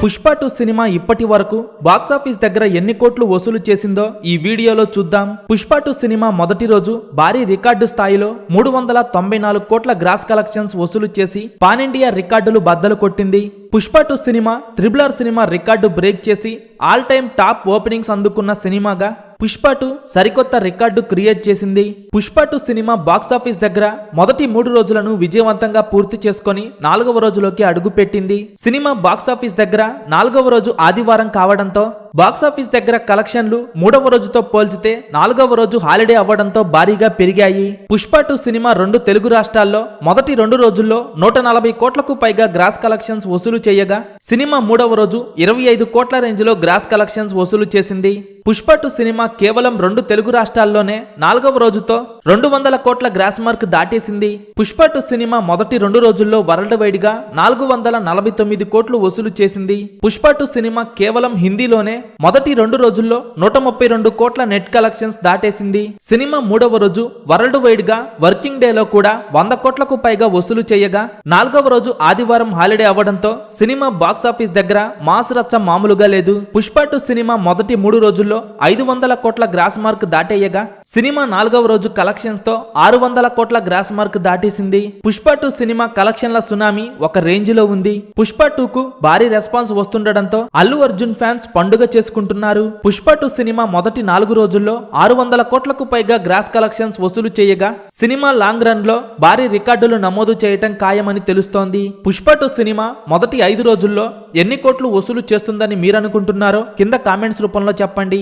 Pushpa 2 cinema ఇప్పటి వరకు box office దగ్గర ఎన్ని కోట్లు వసూలు చేసిందో ఈ వీడియోలో చూద్దాం. పుష్ప 2 సినిమా మొదటి రోజు భారీ రికార్డు స్థాయిలో 394 కోట్ల గ్రాస్ కలెక్షన్స్ వసూలు చేసి పాన్ ఇండియా రికార్డులు బద్దలు కొట్టింది. Pushpa 2 cinema RRR cinema record break చేసి ఆల్ టైమ్ టాప్ ఓపెనింగ్స్ అందుకున్న సినిమాగా పుష్ప 2 సరికొత్త రికార్డు క్రియేట్ చేసింది. పుష్ప 2 సినిమా బాక్సాఫీస్ దగ్గర మొదటి 3 రోజులను విజయవంతంగా పూర్తి చేసుకొని 4వ రోజులోకి అడుగుపెట్టింది. సినిమా బాక్సాఫీస్ దగ్గర 4వ రోజు ఆదివారం కావడంతో బాక్సాఫీస్ దగ్గర కలెక్షన్లు 3వ రోజుతో పోల్చితే 4వ రోజు హాలిడే అవ్వడంతో భారీగా పెరిగాయి. పుష్ప 2 సినిమా 2 తెలుగు రాష్ట్రాల్లో మొదటి 2 రోజుల్లో 140 కోట్లకు పైగా గ్రాస్ కలెక్షన్స్ వసూలు చేయగా సినిమా 3వ రోజు 25 కోట్ల రేంజ్ లో గ్రాస్ కలెక్షన్స్ వసూలు చేసింది. పుష్ప 2 సినిమా కేవలం 2 తెలుగు రాష్ట్రాల్లోనే 4వ రోజుతో 200 కోట్ల గ్రాస్ మార్క్ దాటేసింది. పుష్ప 2 సినిమా మొదటి 2 రోజుల్లో వరల్డ్ వైడ్ గా 449 కోట్లు వసూలు చేసింది. పుష్ప 2 సినిమా కేవలం హిందీలోనే మొదటి 2 రోజుల్లో 132 కోట్ల నెట్ కలెక్షన్స్ దాటేసింది. సినిమా 3వ రోజు వరల్డ్ వైడ్ గా వర్కింగ్ డే లో కూడా 100 కోట్లకు పైగా వసూలు చేయగా 4వ రోజు ఆదివారం హాలిడే అవ్వడంతో సినిమా బాక్సాఫీస్ దగ్గర మాస్ రచ్చ మామూలుగా లేదు. పుష్ప 2 సినిమా మొదటి 3 రోజుల్లో 500 కోట్ల గ్రాస్ మార్క్ దాటేయగా సినిమా 4వ రోజు కలెక్షన్స్ తో 600 కోట్ల గ్రాస్ మార్క్ దాటేసింది. పుష్ప 2 సినిమా కలెక్షన్ల సునామీ ఒక రేంజ్ లో ఉంది. పుష్ప 2 కు భారీ రెస్పాన్స్ వస్తుండటంతో అల్లు అర్జున్ ఫ్యాన్స్ పండుగ చేసుకుంటున్నారు. పుష్ప 2 సినిమా మొదటి 4 రోజుల్లో 600 కోట్లకు పైగా గ్రాస్ కలెక్షన్స్ వసూలు చేయగా సినిమా లాంగ్ రన్ లో భారీ రికార్డులు నమోదు చేయటం ఖాయమని తెలుస్తోంది. పుష్ప 2 సినిమా మొదటి 5 రోజుల్లో ఎన్ని కోట్లు వసూలు చేస్తుందని మీరనుకుంటున్నారో కింద కామెంట్స్ రూపంలో చెప్పండి.